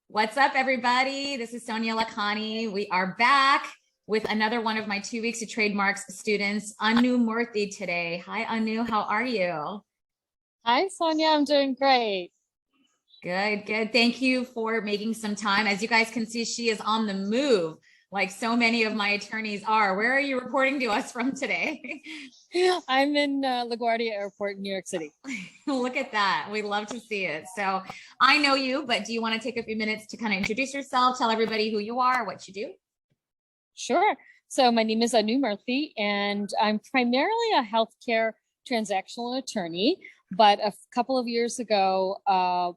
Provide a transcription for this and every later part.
What's up, everybody? This is Sonia Lakhani. We are back with another one of my 2 weeks of trademarks students, Anu Murthy today. Hi, Anu. How are you? Hi, Sonia. I'm doing great. Good, good. Thank you for making some time. As you guys can see, she is on the move, like so many of my attorneys are. Where are you reporting to us from today? I'm in LaGuardia Airport in New York City. Look at that. We love to see it. So I know you, but do you want to take a few minutes to kind of introduce yourself, tell everybody who you are, what you do? Sure. So my name is Anu Murthy, and I'm primarily a healthcare transactional attorney. But a couple of years ago,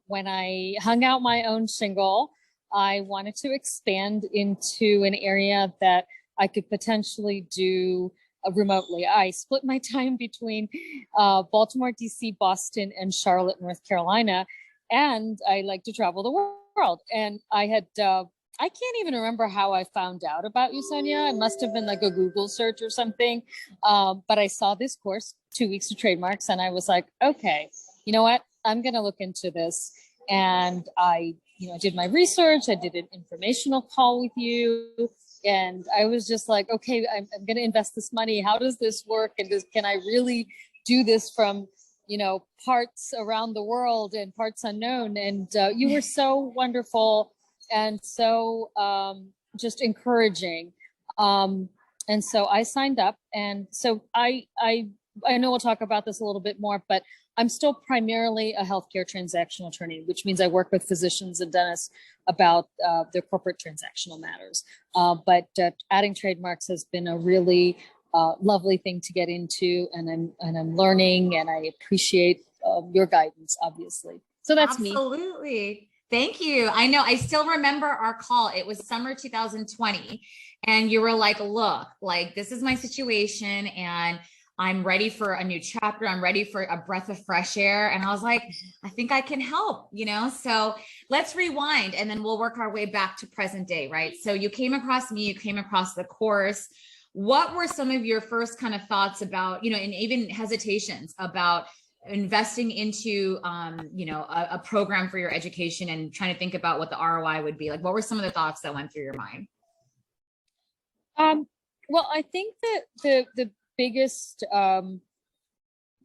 when I hung out my own shingle, I wanted to expand into an area that I could potentially do remotely. I split my time between Baltimore, DC, Boston, and Charlotte, North Carolina, and I like to travel the world. And I can't even remember how I found out about you, Sonia. It must have been like a Google search or something. But I saw this course, 2 weeks of trademarks, and I was like, okay, you know what? I'm going to look into this. And I did my research. I did an informational call with you. And I was just like, okay, I'm going to invest this money. How does this work? And can I really do this from, parts around the world and parts unknown? And you were so wonderful and so just encouraging. And so I signed up. And so I know we'll talk about this a little bit more, but I'm still primarily a healthcare transactional attorney, which means I work with physicians and dentists about their corporate transactional matters. But adding trademarks has been a really lovely thing to get into, and I'm learning, and I appreciate your guidance, obviously. So that's me. Absolutely. Thank you. I know, I still remember our call. It was summer 2020. And you were like, look, like, this is my situation and I'm ready for a new chapter. I'm ready for a breath of fresh air. And I was like, I think I can help. So let's rewind and then we'll work our way back to present day, right? So you came across me, you came across the course. What were some of your first kind of thoughts about, and even hesitations about investing into a program for your education and trying to think about what the ROI would be? Like, what were some of the thoughts that went through your mind? Well, I think that the biggest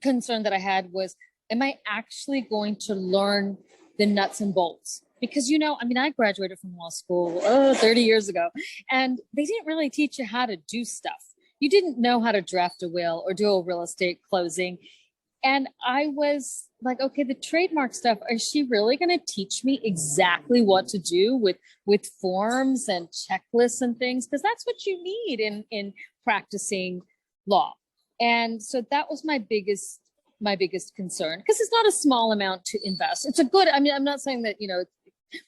concern that I had was, am I actually going to learn the nuts and bolts? Because, I graduated from law school 30 years ago, and they didn't really teach you how to do stuff. You didn't know how to draft a will or do a real estate closing. And I was like, okay, the trademark stuff, is she really going to teach me exactly what to do with forms and checklists and things? Because that's what you need in practicing law. And so that was my biggest concern, because it's not a small amount to invest. It's a good, I'm not saying that,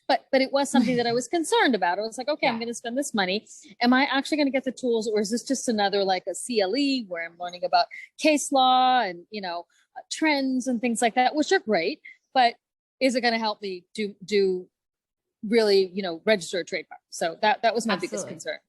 but it was something that I was concerned about. I was like, okay, yeah. I'm going to spend this money. Am I actually going to get the tools, or is this just another like a CLE where I'm learning about case law and, trends and things like that, which are great, but is it going to help me do really, register a trademark? So that was my biggest concern.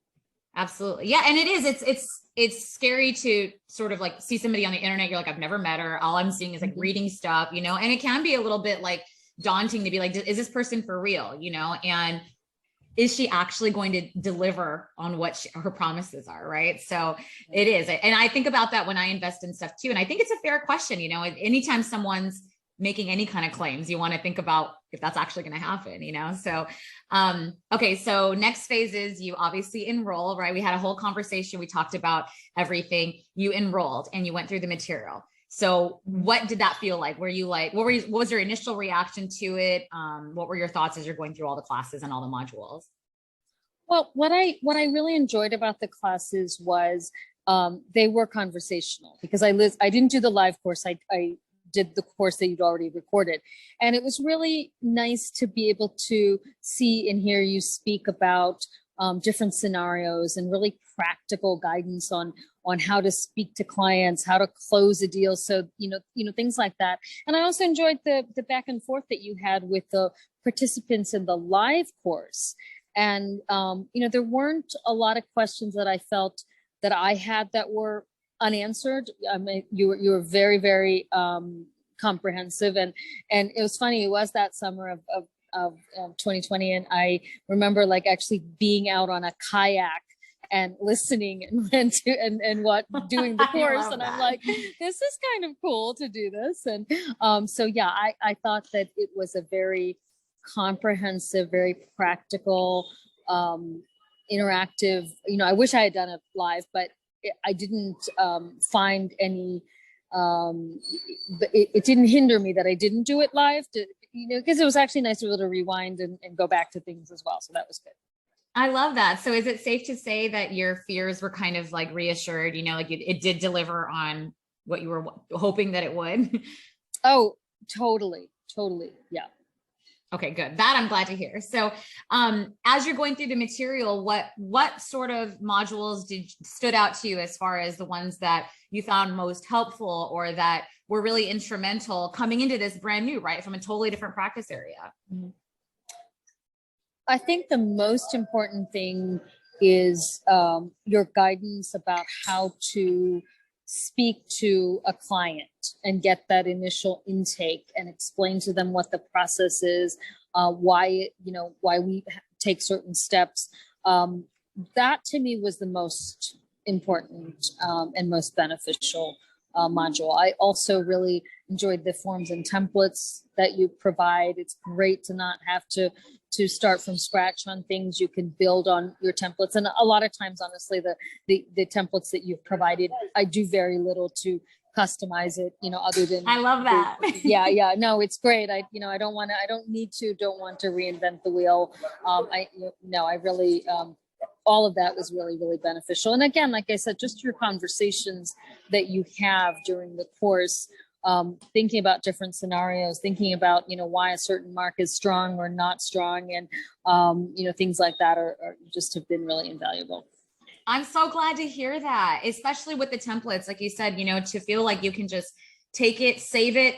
Absolutely. Yeah. And it is, it's scary to sort of like see somebody on the internet. You're like, I've never met her. All I'm seeing is like reading stuff, and it can be a little bit like daunting to be like, is this person for real? And is she actually going to deliver on what her promises are? Right. So it is. And I think about that when I invest in stuff too. And I think it's a fair question. Anytime someone's making any kind of claims, you want to think about if that's actually going to happen, So, okay. So next phase is you obviously enroll, right? We had a whole conversation. We talked about everything. You enrolled and you went through the material. So what did that feel like? Were you like, what was your initial reaction to it? What were your thoughts as you're going through all the classes and all the modules? Well, what I really enjoyed about the classes was they were conversational, because I didn't do the live course. I did the course that you'd already recorded. And it was really nice to be able to see and hear you speak about different scenarios and really practical guidance on how to speak to clients, how to close a deal. So, things like that. And I also enjoyed the back and forth that you had with the participants in the live course. And, there weren't a lot of questions that I felt that I had that were unanswered. I mean, you were very, very comprehensive. And it was funny. It was that summer of of 2020. And I remember like actually being out on a kayak and listening and what doing the course. And I'm like, this is kind of cool to do this. And so, yeah, I thought that it was a very comprehensive, very practical, interactive, I wish I had done it live, but I didn't find any, but it didn't hinder me that I didn't do it live because it was actually nice to be able to rewind and go back to things as well. So that was good. I love that. So is it safe to say that your fears were kind of like reassured, like it did deliver on what you were hoping that it would? Oh, totally. Yeah. Okay, good. That I'm glad to hear. So as you're going through the material, what sort of modules stood out to you as far as the ones that you found most helpful or that were really instrumental coming into this brand new, right, from a totally different practice area? Mm-hmm. I think the most important thing is your guidance about how to speak to a client and get that initial intake and explain to them what the process is, why we take certain steps. That to me was the most important and most beneficial module. I also really enjoyed the forms and templates that you provide. It's great to not have to start from scratch on things. You can build on your templates. And a lot of times, honestly, the templates that you've provided, I do very little to customize it, other than I love that. Yeah. No, it's great. I don't want to reinvent the wheel. I really, all of that was really, really beneficial. And again, like I said, just your conversations that you have during the course, thinking about different scenarios, thinking about, why a certain mark is strong or not strong. And, things like that are just have been really invaluable. I'm so glad to hear that, especially with the templates, like you said, to feel like you can just take it, save it,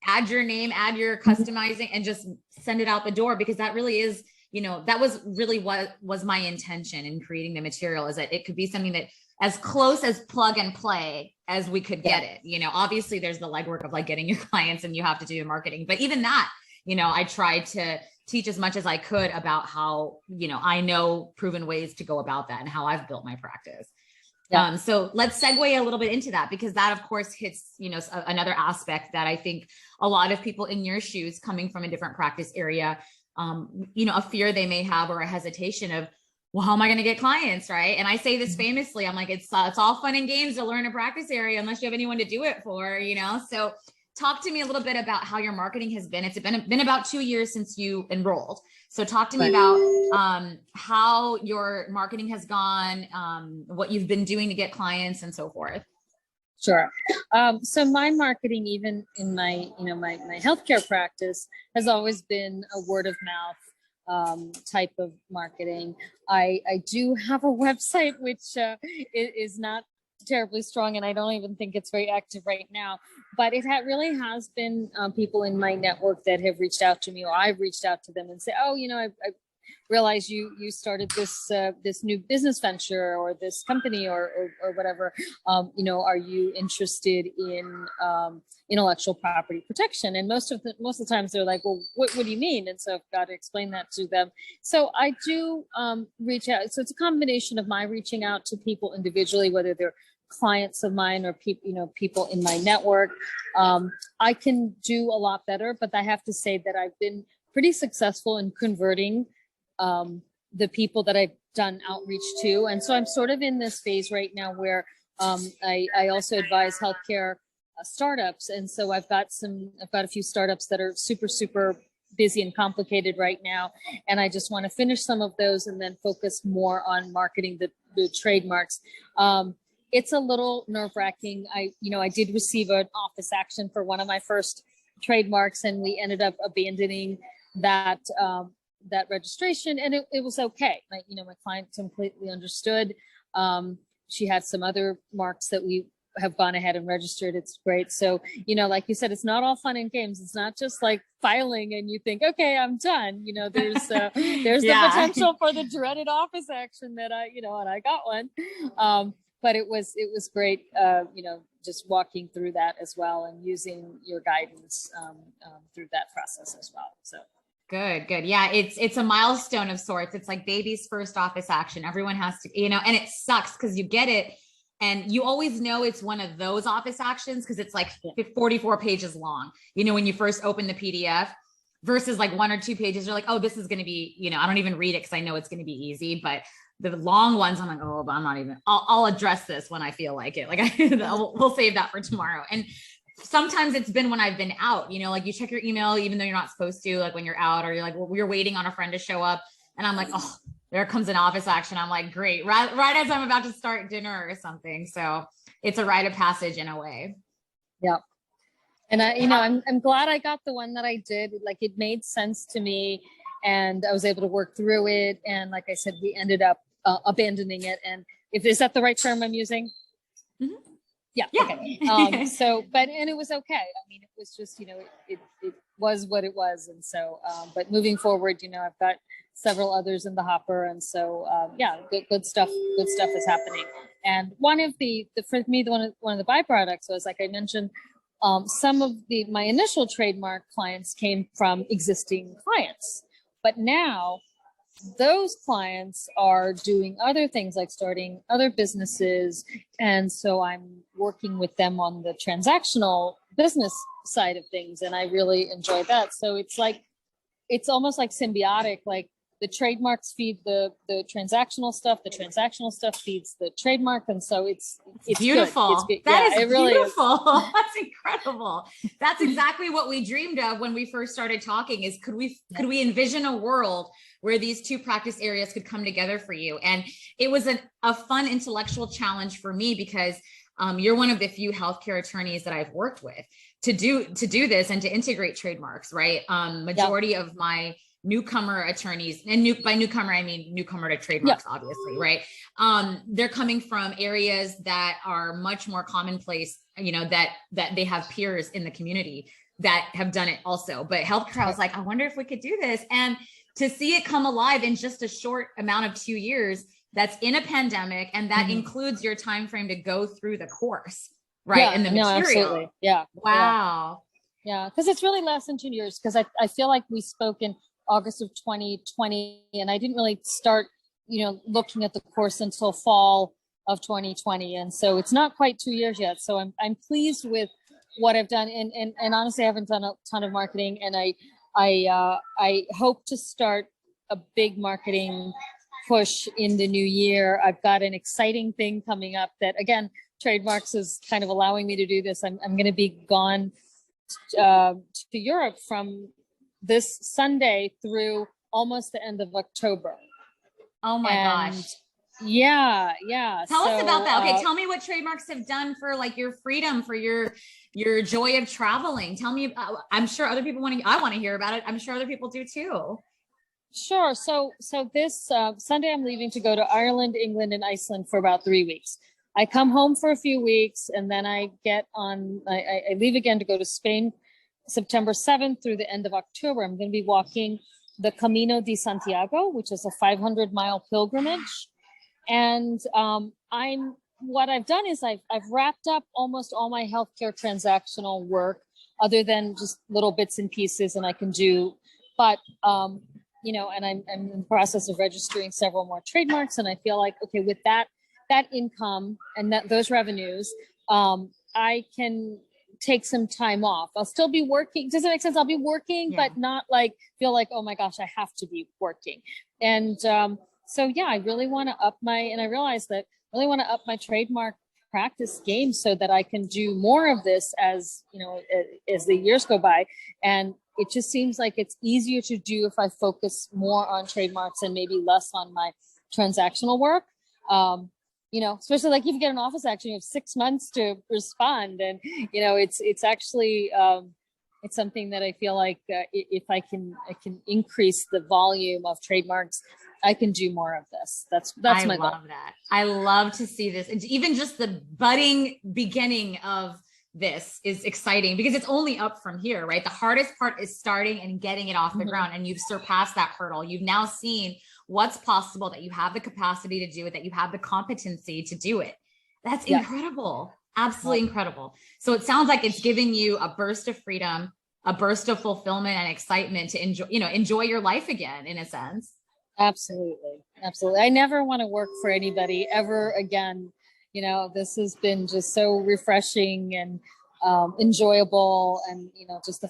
add your name, add your customizing, and just send it out the door, because that really is, that was really what was my intention in creating the material, is that it could be something that as close as plug and play as we could get it. Obviously there's the legwork of like getting your clients and you have to do your marketing, but even that, I tried to teach as much as I could about how, I know proven ways to go about that and how I've built my practice. Yeah. So let's segue a little bit into that, because that of course hits, another aspect that I think a lot of people in your shoes coming from a different practice area, a fear they may have or a hesitation of, well, how am I going to get clients? Right. And I say this famously, I'm like, it's all fun and games to learn a practice area unless you have anyone to do it for, so talk to me a little bit about how your marketing has been. It's been about 2 years since you enrolled. So talk to me about how your marketing has gone, what you've been doing to get clients and so forth. Sure. So my marketing, even in my, my healthcare practice, has always been a word of mouth type of marketing. I do have a website, which is not terribly strong, and I don't even think it's very active right now, but it really has been people in my network that have reached out to me, or I've reached out to them and say, oh, I realize you started this new business venture or this company or whatever, are you interested in intellectual property protection? And most of the times they're like, well, what do you mean? And so I've got to explain that to them. So I do reach out. So it's a combination of my reaching out to people individually, whether they're clients of mine or people in my network. I can do a lot better, but I have to say that I've been pretty successful in converting the people that I've done outreach to. And so I'm sort of in this phase right now where I also advise healthcare startups. And so I've got a few startups that are super, super busy and complicated right now. And I just want to finish some of those and then focus more on marketing the trademarks. It's a little nerve-wracking. I did receive an office action for one of my first trademarks, and we ended up abandoning that registration, and it was okay. My client completely understood. She had some other marks that we have gone ahead and registered. It's great. So, like you said, it's not all fun and games. It's not just like filing and you think, okay, I'm done. There's the potential for the dreaded office action that and I got one. But it was great, just walking through that as well and using your guidance through that process as well. So. Good, good. Yeah, it's a milestone of sorts. It's like baby's first office action. Everyone has to, and it sucks because you get it and you always know it's one of those office actions because it's like 44 pages long. When you first open the PDF versus like 1 or 2 pages, you're like, oh, this is going to be, I don't even read it because I know it's going to be easy. But the long ones, I'm like, oh, but I'm not even, I'll address this when I feel like it. Like we'll save that for tomorrow. And sometimes it's been when I've been out, like you check your email, even though you're not supposed to, like when you're out, or you're like, well, we're waiting on a friend to show up. And I'm like, oh, there comes an office action. I'm like, great. Right as I'm about to start dinner or something. So it's a rite of passage in a way. Yeah. And I'm glad I got the one that I did. Like it made sense to me and I was able to work through it. And like I said, we ended up abandoning it. And is that the right term I'm using? Mm-hmm. Yeah. Okay. And it was okay. I mean, it was just, it was what it was. And so, but moving forward, I've got several others in the hopper. And so, good stuff is happening. And one of for me, one of the byproducts was, like I mentioned, some of my initial trademark clients came from existing clients, but now those clients are doing other things like starting other businesses. And so I'm working with them on the transactional business side of things. And I really enjoy that. So it's almost like symbiotic, like the trademarks feed the transactional stuff. The transactional stuff feeds the trademark. And so it's beautiful. Good. That is beautiful. That's incredible. That's exactly what we dreamed of when we first started talking is could we envision a world where these two practice areas could come together for you? And it was a fun intellectual challenge for me because you're one of the few healthcare attorneys that I've worked with to do this and to integrate trademarks, right? Majority of my newcomer attorneys, and by newcomer, I mean newcomer to trademarks, obviously, right? They're coming from areas that are much more commonplace, that they have peers in the community that have done it also. But healthcare, I was like, I wonder if we could do this. And to see it come alive in just a short amount of 2 years, that's in a pandemic, and that includes your time frame to go through the course, right? Yeah, and the material. Absolutely. Yeah. Wow. Yeah. Because it's really less than 2 years. Because I feel like we spoke in August of 2020, and I didn't really start, looking at the course until fall of 2020. And so it's not quite 2 years yet. So I'm pleased with what I've done. And honestly, I haven't done a ton of marketing, and I hope to start a big marketing push in the new year. I've got an exciting thing coming up that, again, Trademarks is kind of allowing me to do this. I'm going to be gone to Europe from this Sunday through almost the end of October. Oh my gosh. Yeah. Tell us about that. Okay. Tell me what Trademarks have done for like your freedom, for your joy of traveling. Tell me, I'm sure other people I want to hear about it. I'm sure other people do too. Sure. So this Sunday, I'm leaving to go to Ireland, England, and Iceland for about 3 weeks. I come home for a few weeks, and then I leave again to go to Spain, September 7th through the end of October. I'm going to be walking the Camino de Santiago, which is a 500-mile pilgrimage. And what I've done is I've wrapped up almost all my healthcare transactional work, other than just little bits and pieces, and I can do, but and I'm in the process of registering several more trademarks, and I feel like, okay, with that income and those revenues, I can take some time off. I'll still be working. Does it make sense? I'll be working, but not like feel like, oh my gosh, I have to be working. And I really want to I realized that I really want to up my trademark practice game so that I can do more of this as the years go by. And it just seems like it's easier to do if I focus more on trademarks and maybe less on my transactional work. Especially like if you get an office action, you have 6 months to respond. And, it's actually, it's something that I feel like if I can increase the volume of trademarks, I can do more of this. That's my goal. I love that. I love to see this. And even just the budding beginning of this is exciting because it's only up from here, right? The hardest part is starting and getting it off the ground, and you've surpassed that hurdle. You've now seen what's possible, that you have the capacity to do it, that you have the competency to do it. That's incredible. Absolutely incredible. So it sounds like it's giving you a burst of freedom, a burst of fulfillment and excitement to enjoy your life again, in a sense. Absolutely. Absolutely. I never want to work for anybody ever again. This has been just so refreshing and enjoyable, and, just the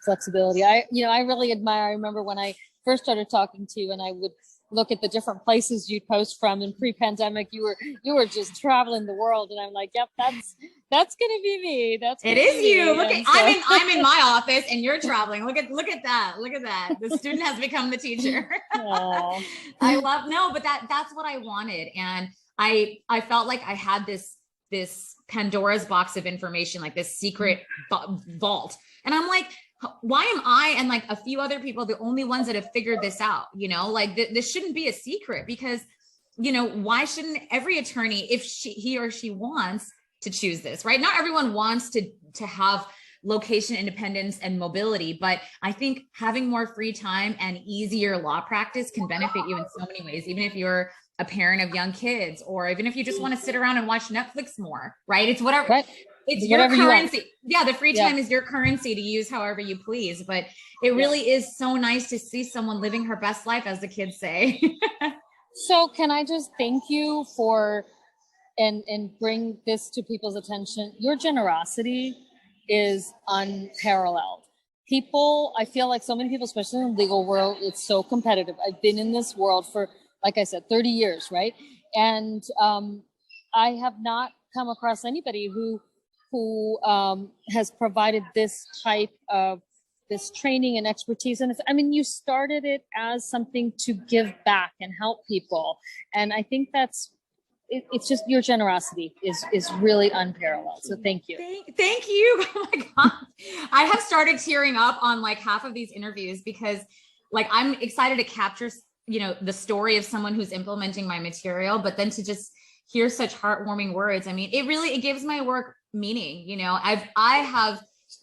flexibility. I really admire. I remember when I first started talking to you, and I would look at the different places you'd post from. In pre-pandemic, you were just traveling the world, and I'm like, yep, that's gonna be me. It is you. Look at I'm in my office, and you're traveling. Look at that. Look at that. The student has become the teacher. I love but that's what I wanted, and I felt like I had this Pandora's box of information, like this secret vault, and I'm like, why am I and like a few other people the only ones that have figured this out? Like this shouldn't be a secret, because why shouldn't every attorney, if he or she wants to choose this, right? Not everyone wants to have location independence and mobility, but I think having more free time and easier law practice can benefit you in so many ways, even if you're a parent of young kids, or even if you just want to sit around and watch Netflix more, right? It's whatever. Right. It's your currency. Yeah, the free time is your currency to use however you please. But it really is so nice to see someone living her best life, as the kids say. So can I just thank you for and bring this to people's attention? Your generosity is unparalleled. People, I feel like so many people, especially in the legal world, it's so competitive. I've been in this world for, like I said, 30 years, right? And I have not come across anybody who has provided this type of this training and expertise. And you started it as something to give back and help people. And I think it's just your generosity is really unparalleled. So thank you. Thank you. Oh my God. I have started tearing up on like half of these interviews, because like I'm excited to capture, the story of someone who's implementing my material, but then to just hear such heartwarming words. It gives my work meaning. I have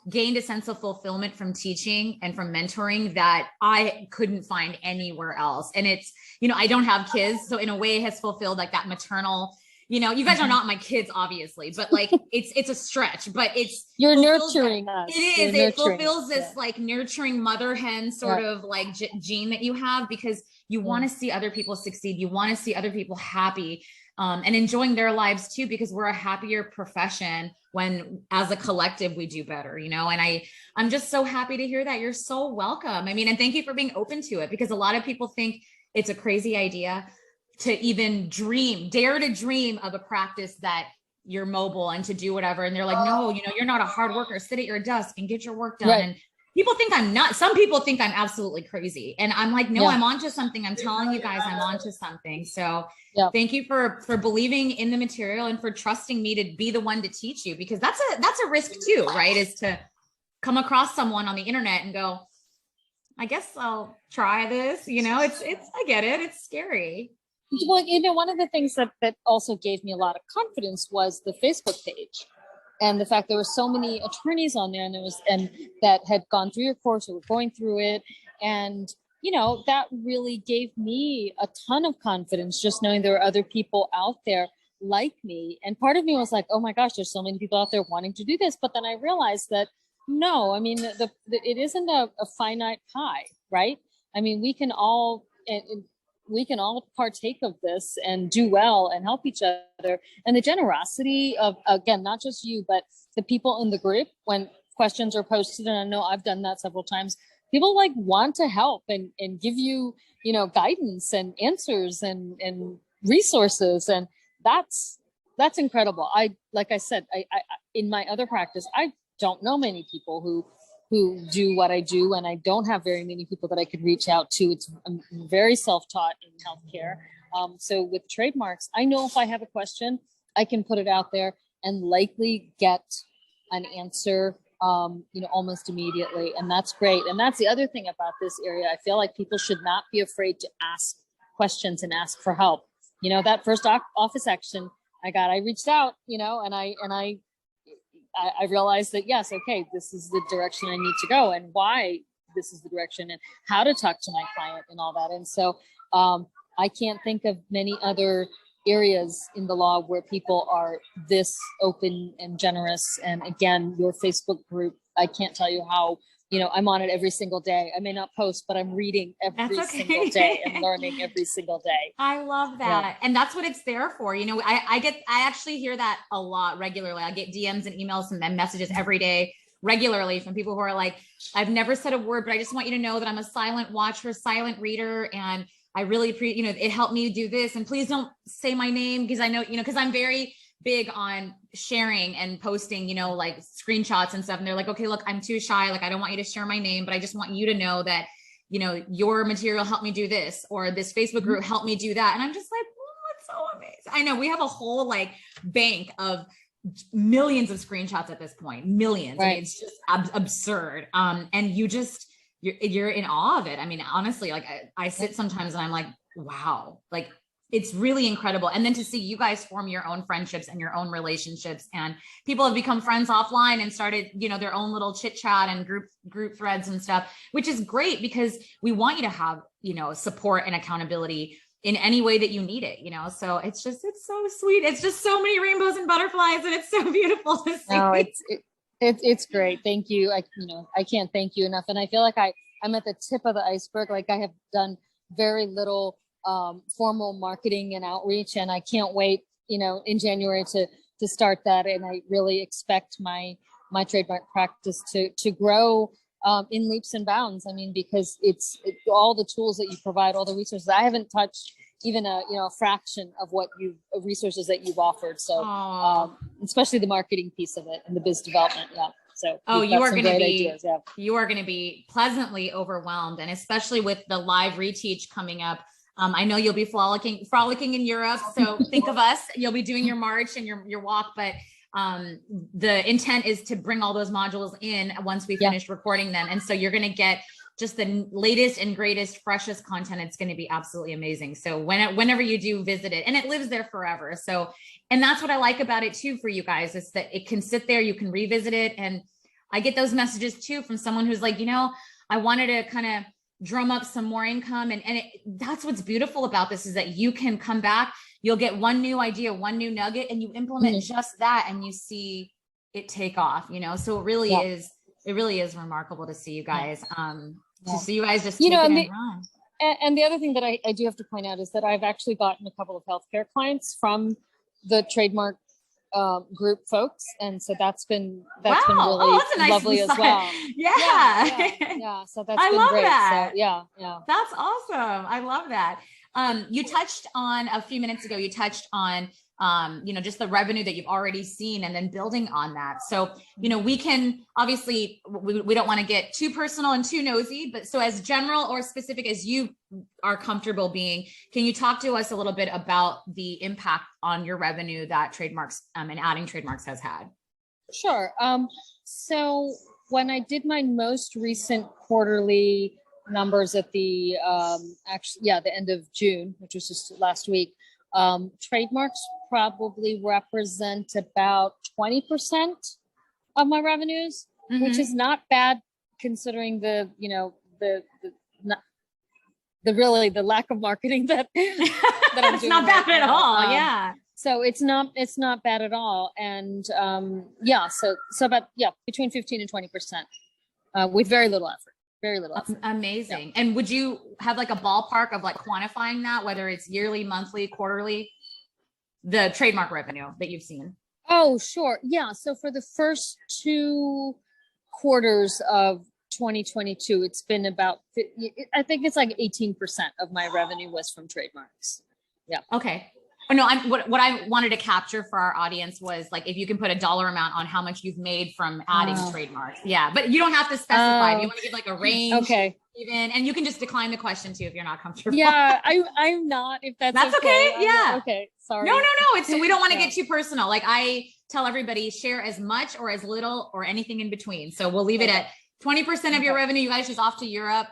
gained a sense of fulfillment from teaching and from mentoring that I couldn't find anywhere else. And it's, I don't have kids, so in a way it has fulfilled like that maternal, you guys are not my kids, obviously, but like it's a stretch, but you're nurturing us. It is. It fulfills this like nurturing mother hen sort of like gene that you have, because you want to see other people succeed. You want to see other people happy. And enjoying their lives too, because we're a happier profession when as a collective we do better, and I'm just so happy to hear that. You're so welcome. And thank you for being open to it, because a lot of people think it's a crazy idea to even dare to dream of a practice that you're mobile and to do whatever. And they're like, no, you're not a hard worker. Sit at your desk and get your work done. Right. And people think I'm nuts. Some people think I'm absolutely crazy. And I'm like, no, I'm onto something. I'm telling you guys, I'm onto something. So thank you for believing in the material and for trusting me to be the one to teach you, because that's a risk too, right? Is to come across someone on the internet and go, I guess I'll try this. I get it. It's scary. Well, one of the things that also gave me a lot of confidence was the Facebook page. And the fact there were so many attorneys on there, and that had gone through your course or were going through it. And, that really gave me a ton of confidence, just knowing there were other people out there like me. And part of me was like, oh my gosh, there's so many people out there wanting to do this. But then I realized that no, it isn't a finite pie, right? We can all partake of this and do well and help each other. And the generosity of, again, not just you, but the people in the group, when questions are posted, and I know I've done that several times, people like want to help and give you, guidance and answers and resources. And that's incredible. Like I said, I in my other practice, I don't know many people who do what I do, and I don't have very many people that I could reach out to. I'm very self-taught in healthcare. So with Trademarks, I know if I have a question, I can put it out there and likely get an answer, almost immediately. And that's great. And that's the other thing about this area. I feel like people should not be afraid to ask questions and ask for help. That first office action I reached out, and I realized that, yes, okay, this is the direction I need to go, and why this is the direction, and how to talk to my client and all that. And so I can't think of many other areas in the law where people are this open and generous. And again, your Facebook group, I can't tell you how I'm on it every single day. I may not post, but I'm reading every single day and learning every single day. I love that. Yeah. And that's what it's there for. I actually hear that a lot regularly. I get DMs and emails and messages every day regularly from people who are like, I've never said a word, but I just want you to know that I'm a silent watcher, silent reader. And I really appreciate, it helped me do this. And please don't say my name because I know, because I'm very big on sharing and posting, like screenshots and stuff. And they're like, okay, look, I'm too shy. Like, I don't want you to share my name, but I just want you to know that, your material helped me do this, or this Facebook group helped me do that. And I'm just like, oh, it's so amazing. I know we have a whole bank of millions of screenshots at this point, millions. Right. I mean, it's just absurd. And you're in awe of it. I mean, honestly, I sit sometimes and I'm like, wow, it's really incredible. And then to see you guys form your own friendships and your own relationships, and people have become friends offline and started, their own little chit chat and group threads and stuff, which is great because we want you to have, support and accountability in any way that you need it, so it's so sweet. It's just so many rainbows and butterflies, and it's so beautiful to see. No, it's great. Thank you. I can't thank you enough. And I feel like I'm at the tip of the iceberg. Like, I have done very little formal marketing and outreach, and I can't wait, in January to start that. And I really expect my trademark practice to grow in leaps and bounds. I mean, because it's all the tools that you provide, all the resources. I haven't touched even a fraction of what resources that you've offered. So especially the marketing piece of it and the biz development. Yeah. So you are going to be ideas, yeah. You are going to be pleasantly overwhelmed, and especially with the live reteach coming up. I know you'll be frolicking in Europe. So think of us. You'll be doing your march and your walk, but the intent is to bring all those modules in once we finish recording them. And so you're going to get just the latest and greatest, freshest content. It's going to be absolutely amazing. So whenever you do visit it, and it lives there forever. So, and that's what I like about it too, for you guys, is that it can sit there, you can revisit it. And I get those messages too from someone who's like, I wanted to kind of drum up some more income. And that's what's beautiful about this, is that you can come back, you'll get one new idea, one new nugget, and you implement just that, and you see it take off, so it really is remarkable to see you guys, to see you guys just take it and run. And the other thing that I do have to point out is that I've actually gotten a couple of healthcare clients from the trademark group folks, and so that's been really that's a nice lovely as well. Yeah. So that's been great. That. So, yeah. That's awesome. I love that. You touched on a few minutes ago. You touched on just the revenue that you've already seen, and then building on that. So we can obviously we don't want to get too personal and too nosy, but so as general or specific as you are comfortable being, can you talk to us a little bit about the impact on your revenue that Trademarks and adding Trademarks has had? Sure. So when I did my most recent quarterly numbers at the the end of June, which was just last week, Trademarks probably represent about 20% of my revenues, which is not bad considering the lack of marketing that I'm doing. It's not bad at all. Yeah. So it's not bad at all. And so about between 15 and 20% with very little effort. Very little effort. Amazing. Yeah. And would you have a ballpark of quantifying that, whether it's yearly, monthly, quarterly, the trademark revenue that you've seen? Oh, sure. Yeah. So for the first 2 quarters of 2022, it's been about, I think it's 18% of my revenue was from Trademarks. Yeah. Okay. Oh, no, what I wanted to capture for our audience was if you can put a dollar amount on how much you've made from adding Trademarks. Yeah, but you don't have to specify. If you want to give a range, okay, even, and you can just decline the question too if you're not comfortable. Yeah, I'm not. If that's okay. Yeah. Okay. Sorry. No. We don't want to get too personal. I tell everybody, share as much or as little or anything in between. So we'll leave it at 20% of your revenue. You guys just off to Europe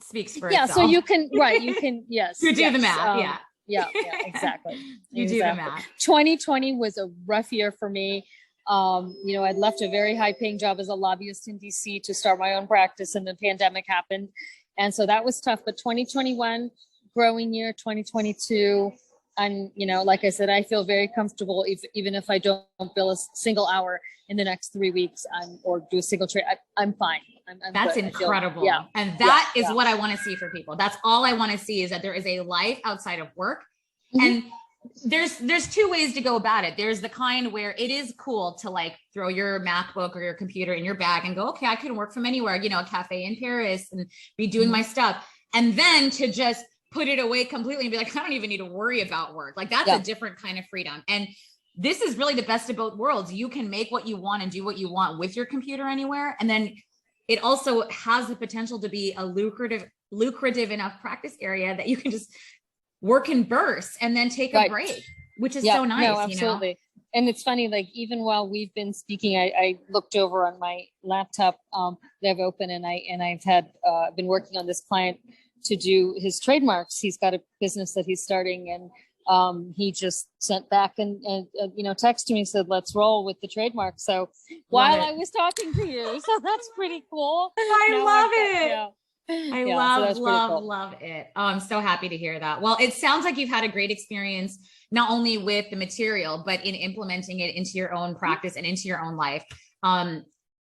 speaks for itself. Yeah. So you can yes. You do the math. Yeah, exactly. You do the math. 2020 was a rough year for me. I'd left a very high paying job as a lobbyist in DC to start my own practice, and the pandemic happened. And so that was tough, but 2021, growing year, 2022, I'm, like I said, I feel very comfortable even if I don't bill a single hour in the next 3 weeks, or do a single trade. I'm fine. I'm That's good. incredible. Yeah. And that is what I want to see for people. That's all I want to see, is that there is a life outside of work. Mm-hmm. And there's two ways to go about it. There's the kind where it is cool to like throw your MacBook or your computer in your bag and go, okay, I can work from anywhere, a cafe in Paris, and be doing my stuff. And then to just put it away completely and be like, I don't even need to worry about work. Like that's a different kind of freedom. And this is really the best of both worlds. You can make what you want and do what you want with your computer anywhere. And then it also has the potential to be a lucrative enough practice area that you can just work in bursts and then take a break, which is so nice. No, absolutely. And it's funny, like even while we've been speaking, I looked over on my laptop that I've opened, and I've had been working on this client to do his trademarks. He's got a business that he's starting, and he just sent back and texted me, said, let's roll with the trademark. So while I was talking to you, so that's pretty cool. I love it. Yeah. I love it. Oh, I'm so happy to hear that. Well, it sounds like you've had a great experience, not only with the material, but in implementing it into your own practice and into your own life.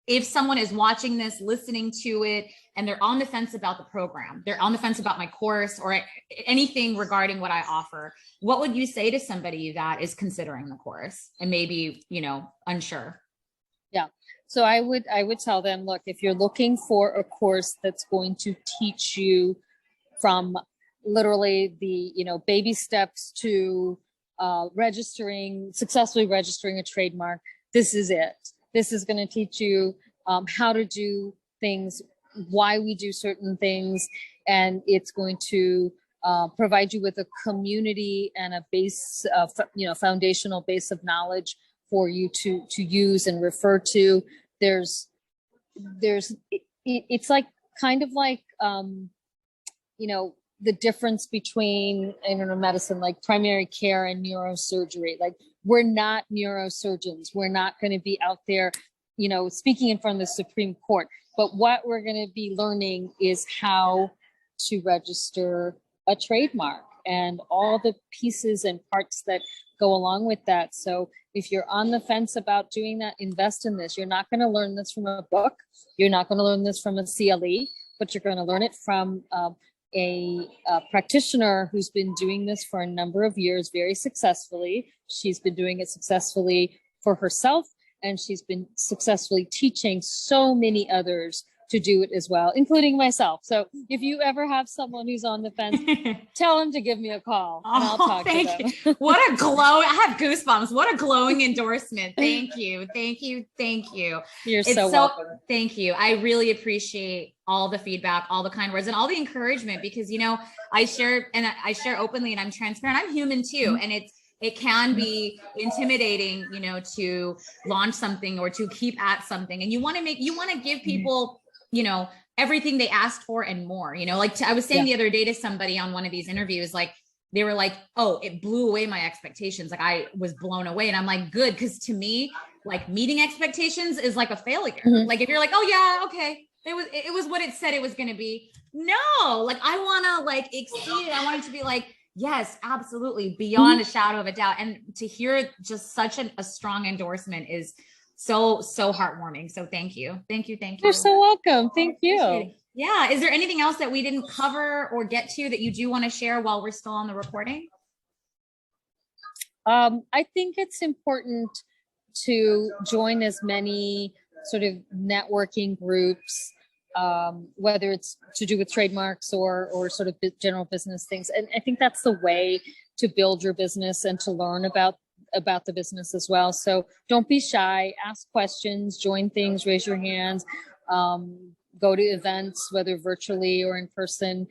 If someone is watching this, listening to it, and they're on the fence about the program, they're on the fence about my course or anything regarding what I offer, what would you say to somebody that is considering the course and maybe, unsure? Yeah. So I would tell them, look, if you're looking for a course that's going to teach you from literally the, baby steps to successfully registering a trademark, this is it. This is going to teach you how to do things, why we do certain things, and it's going to provide you with a community and a base, foundational base of knowledge for you to use and refer to. It's like kind of like the difference between medicine, like primary care and neurosurgery. Like we're not neurosurgeons. We're not going to be out there, speaking in front of the Supreme Court. But what we're going to be learning is how to register a trademark and all the pieces and parts that go along with that. So if you're on the fence about doing that, invest in this. You're not going to learn this from a book. You're not going to learn this from a CLE, but you're going to learn it from a practitioner who's been doing this for a number of years very successfully. She's been doing it successfully for herself, and she's been successfully teaching so many others to do it as well, including myself. So if you ever have someone who's on the fence, tell them to give me a call and I'll talk to them. What a I have goosebumps. What a glowing endorsement. Thank you. Thank you. Thank you. You're so welcome. Thank you. I really appreciate all the feedback, all the kind words, and all the encouragement, because, I share openly, and I'm transparent. I'm human too. And it can be intimidating, to launch something or to keep at something. And you want to give people, everything they asked for and more, I was saying the other day to somebody on one of these interviews, like they were like, oh, it blew away my expectations. Like I was blown away. And I'm like, good. Cause to me, like meeting expectations is like a failure. Mm-hmm. Like if you're like, oh yeah, okay. It was what it said it was going to be. No, like I want to like exceed it. I want it to be like, yes, absolutely. Beyond a shadow of a doubt. And to hear just such a strong endorsement is so heartwarming. So thank you. Thank you. You're so welcome. Thank you. Yeah. Is there anything else that we didn't cover or get to that you do want to share while we're still on the recording? I think it's important to join as many sort of networking groups, whether it's to do with trademarks or sort of general business things. And I think that's the way to build your business and to learn about the business as well. So don't be shy, ask questions, join things, raise your hands, go to events, whether virtually or in person.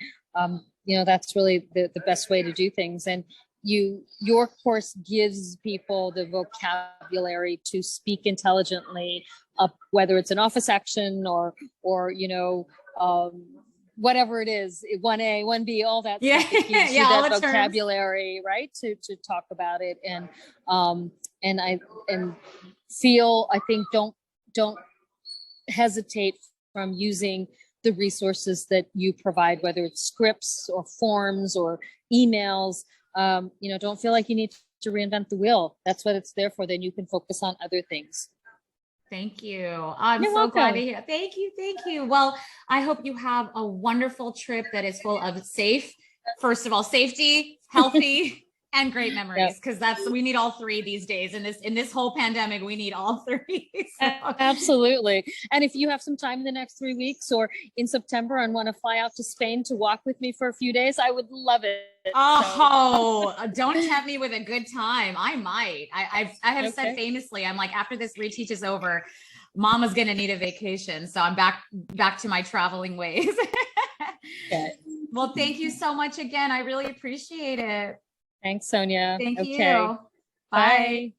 That's really the best way to do things. And your course gives people the vocabulary to speak intelligently, whether it's an office action or whatever it is, 1A, 1B, all that stuff. It gives you that vocabulary, right? To talk about it. And I think don't hesitate from using the resources that you provide, whether it's scripts or forms or emails. Don't feel like you need to reinvent the wheel. That's what it's there for. Then you can focus on other things. Thank you. I'm You're so glad to welcome. hear. Thank you. Thank you. Well, I hope you have a wonderful trip that is full of first of all, safety, healthy, and great memories. Because we need all three these days. In this whole pandemic, we need all three. So. Absolutely. And if you have some time in the next 3 weeks or in September and want to fly out to Spain to walk with me for a few days, I would love it. Oh, don't tempt me with a good time. I might. I have said famously, I'm like, after this reteach is over, Mama's gonna need a vacation. So I'm back to my traveling ways. Okay. Well, thank you so much again. I really appreciate it. Thanks, Sonia. Thank you. Bye. Bye.